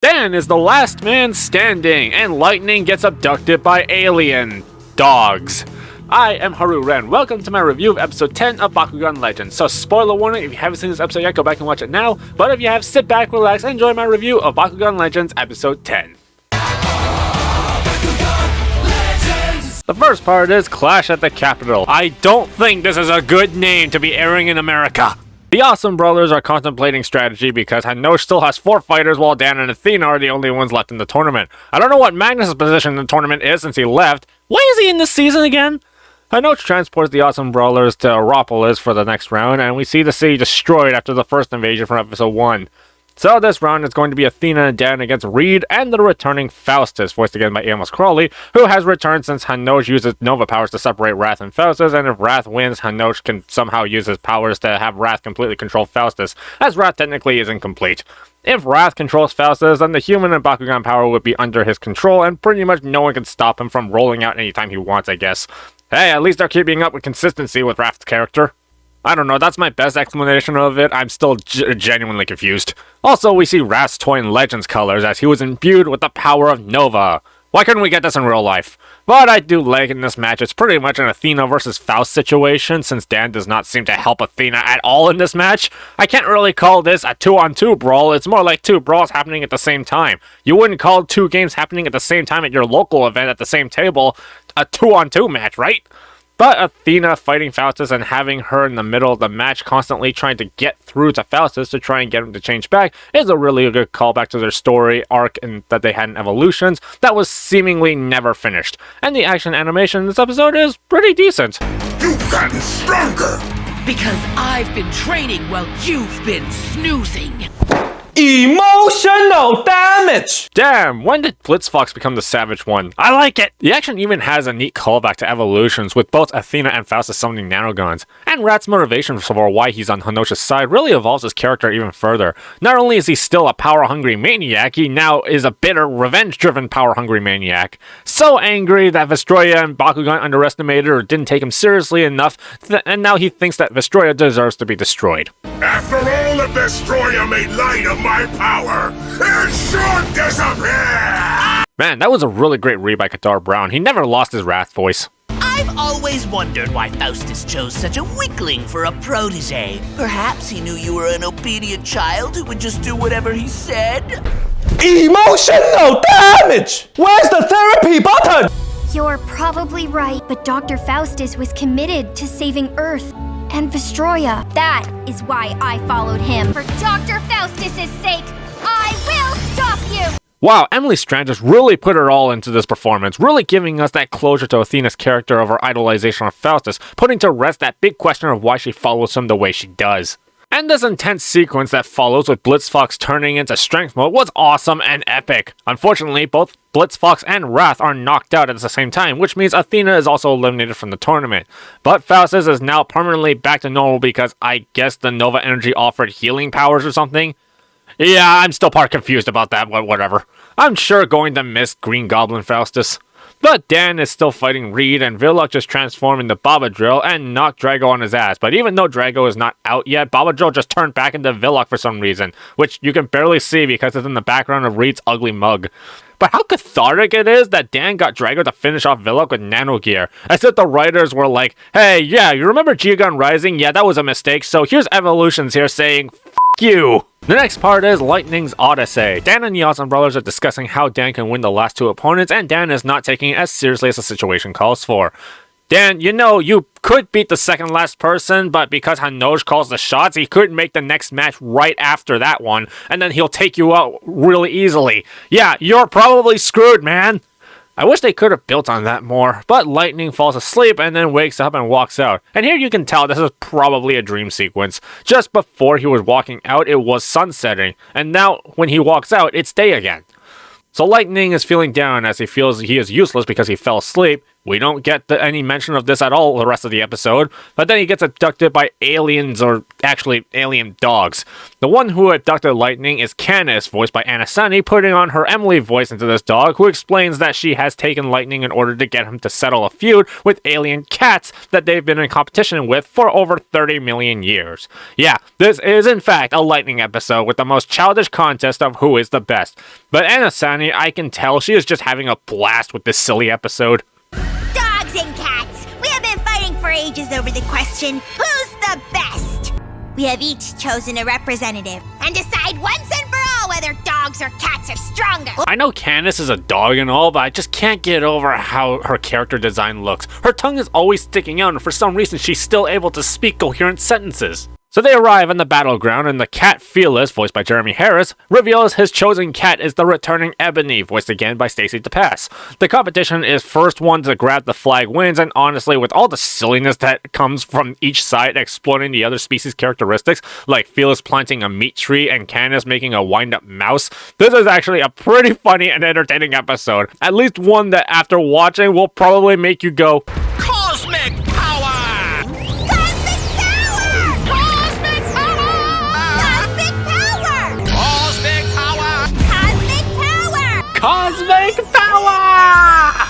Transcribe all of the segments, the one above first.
Dan is the last man standing, and Lightning gets abducted by alien dogs. I am Haru, and welcome to my review of episode 10 of Bakugan Legends. So spoiler warning, if you haven't seen this episode yet, go back and watch it now. But if you have, sit back, relax, and enjoy my review of Bakugan Legends episode 10. The first part is Clash at the Capitol. I don't think this is a good name to be airing in America. The Awesome Brothers are contemplating strategy because Hanoj still has 4 fighters while Dan and Athena are the only ones left in the tournament. I don't know what Magnus' position in the tournament is since he left. Why is he in this season again? Hanoj transports the Awesome Brothers to Aeropolis for the next round, and we see the city destroyed after the first invasion from episode 1. So this round is going to be Athena and Dan against Reed and the returning Faustus, voiced again by Amos Crawley, who has returned since Hanoj uses Nova powers to separate Wrath and Faustus, and if Wrath wins, Hanoj can somehow use his powers to have Wrath completely control Faustus, as Wrath technically is incomplete. If Wrath controls Faustus, then the human and Bakugan power would be under his control, and pretty much no one can stop him from rolling out anytime he wants, I guess. Hey, at least they're keeping up with consistency with Wrath's character. I don't know, that's my best explanation of it. I'm still genuinely confused. Also, we see Wrath's toy in Legends colors as he was imbued with the power of Nova. Why couldn't we get this in real life? But I do like in this match, it's pretty much an Athena versus Faust situation, since Dan does not seem to help Athena at all in this match. I can't really call this a 2-on-2 brawl, it's more like 2 brawls happening at the same time. You wouldn't call 2 games happening at the same time at your local event at the same table a 2-on-2 match, right? But Athena fighting Faustus and having her in the middle of the match constantly trying to get through to Faustus to try and get him to change back is a really good callback to their story arc that they had in Evolutions that was seemingly never finished. And the action animation in this episode is pretty decent. You've gotten stronger! Because I've been training while you've been snoozing. Emotional damage! Damn, when did Blitzfox become the savage one? I like it! The action even has a neat callback to Evolutions, with both Athena and Faustus summoning nanoguns. And Rat's motivation for why he's on Hanoj's side really evolves his character even further. Not only is he still a power-hungry maniac, he now is a bitter, revenge-driven power-hungry maniac. So angry that Vestroya and Bakugan underestimated or didn't take him seriously enough, and now he thinks that Vestroya deserves to be destroyed. After all that Destroyer made light of my power, it should disappear! Man, that was a really great read by Qatar Brown. He never lost his Wrath voice. I've always wondered why Faustus chose such a weakling for a protege. Perhaps he knew you were an obedient child who would just do whatever he said? Emotional damage! Where's the therapy button? You're probably right, but Dr. Faustus was committed to saving Earth and Vestroya. That is why I followed him. For Dr. Faustus's sake, I will stop you! Wow, Emily Strand just really put her all into this performance, really giving us that closure to Athena's character of her idolization of Faustus, putting to rest that big question of why she follows him the way she does. And this intense sequence that follows with Blitzfox turning into strength mode was awesome and epic. Unfortunately, both Blitzfox and Wrath are knocked out at the same time, which means Athena is also eliminated from the tournament. But Faustus is now permanently back to normal because I guess the Nova Energy offered healing powers or something? Yeah, I'm still part confused about that, but whatever. I'm sure going to miss Green Goblin Faustus. But Dan is still fighting Reed, and Villock just transformed into Babadrill and knocked Drago on his ass. But even though Drago is not out yet, Babadrill just turned back into Villock for some reason, which you can barely see because it's in the background of Reed's ugly mug. But how cathartic it is that Dan got Drago to finish off Villock with Nano Gear, as if the writers were like, hey, yeah, you remember G-Gun Rising? Yeah, that was a mistake, so here's Evolutions here saying, f*** you! The next part is Lightning's Odyssey. Dan and the Awesome Brothers are discussing how Dan can win the last 2 opponents, and Dan is not taking it as seriously as the situation calls for. Dan, you know, you could beat the second last person, but because Hanoj calls the shots, he could make the next match right after that one, and then he'll take you out really easily. Yeah, you're probably screwed, man! I wish they could have built on that more, but Lightning falls asleep and then wakes up and walks out. And here you can tell this is probably a dream sequence. Just before he was walking out, it was sunsetting, and now when he walks out, it's day again. So Lightning is feeling down as he feels he is useless because he fell asleep, We don't get any mention of this at all the rest of the episode, but then he gets abducted by aliens, or actually alien dogs. The one who abducted Lightning is Candace, voiced by Anna Sunny, putting on her Emily voice into this dog, who explains that she has taken Lightning in order to get him to settle a feud with alien cats that they've been in competition with for over 30 million years. Yeah, this is in fact a Lightning episode with the most childish contest of who is the best. But Anna Sunny, I can tell she is just having a blast with this silly episode. Dogs and cats, we have been fighting for ages over the question, who's the best? We have each chosen a representative and decide once and for all whether dogs or cats are stronger. I know Candace is a dog and all, but I just can't get over how her character design looks. Her tongue is always sticking out, and for some reason she's still able to speak coherent sentences. So they arrive on the battleground, and the cat Fearless, voiced by Jeremy Harris, reveals his chosen cat is the returning Ebony, voiced again by Stacey DePass. The competition is first one to grab the flag wins, and honestly, with all the silliness that comes from each side exploiting the other species' characteristics, like Fearless planting a meat tree and Candace making a wind-up mouse, this is actually a pretty funny and entertaining episode. At least one that after watching will probably make you go, Cosmic power! Cosmic power!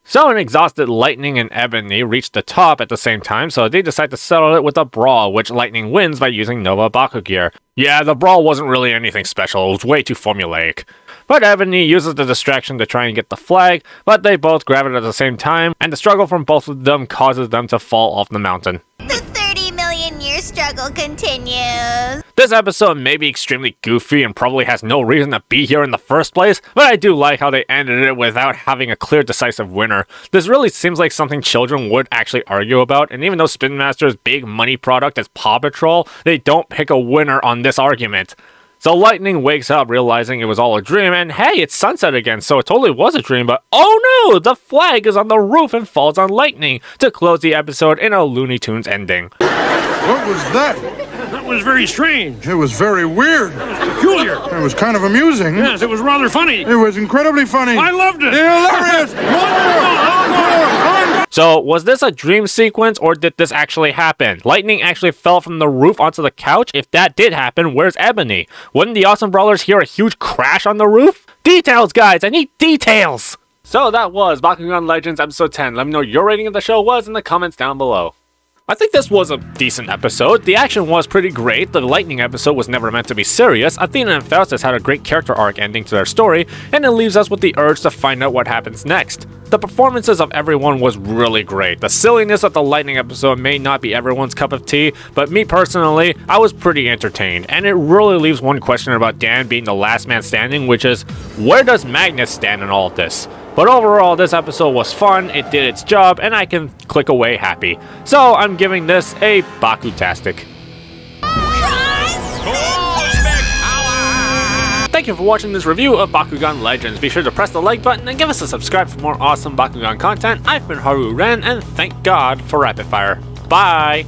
So an exhausted Lightning and Ebony reach the top at the same time, so they decide to settle it with a brawl, which Lightning wins by using Nova Baku gear. Yeah, the brawl wasn't really anything special, it was way too formulaic. But Ebony uses the distraction to try and get the flag, but they both grab it at the same time, and the struggle from both of them causes them to fall off the mountain. The 30 million year struggle continues. This episode may be extremely goofy and probably has no reason to be here in the first place, but I do like how they ended it without having a clear decisive winner. This really seems like something children would actually argue about, and even though Spin Master's big money product is Paw Patrol, they don't pick a winner on this argument. So Lightning wakes up realizing it was all a dream, and hey, it's sunset again, so it totally was a dream, but oh no, the flag is on the roof and falls on Lightning to close the episode in a Looney Tunes ending. What was that? That was very strange. It was very weird. Peculiar. It was kind of amusing. Yes, it was rather funny. It was incredibly funny. I loved it. Hilarious! So, was this a dream sequence, or did this actually happen? Lightning actually fell from the roof onto the couch? If that did happen, where's Ebony? Wouldn't the Awesome Brawlers hear a huge crash on the roof? Details, guys! I need details! So that was Bakugan Legends episode 10. Let me know what your rating of the show was in the comments down below. I think this was a decent episode. The action was pretty great. The Lightning episode was never meant to be serious. Athena and Faustus had a great character arc ending to their story, and it leaves us with the urge to find out what happens next. The performances of everyone was really great. The silliness of the Lightning episode may not be everyone's cup of tea, but me personally, I was pretty entertained, and it really leaves one question about Dan being the last man standing, which is, where does Magnus stand in all of this? But overall, this episode was fun, it did its job, and I can click away happy. So I'm giving this a BakuTastic. Thank you for watching this review of Bakugan Legends. Be sure to press the like button and give us a subscribe for more awesome Bakugan content. I've been Haru Ren, and thank God for Rapid Fire. Bye!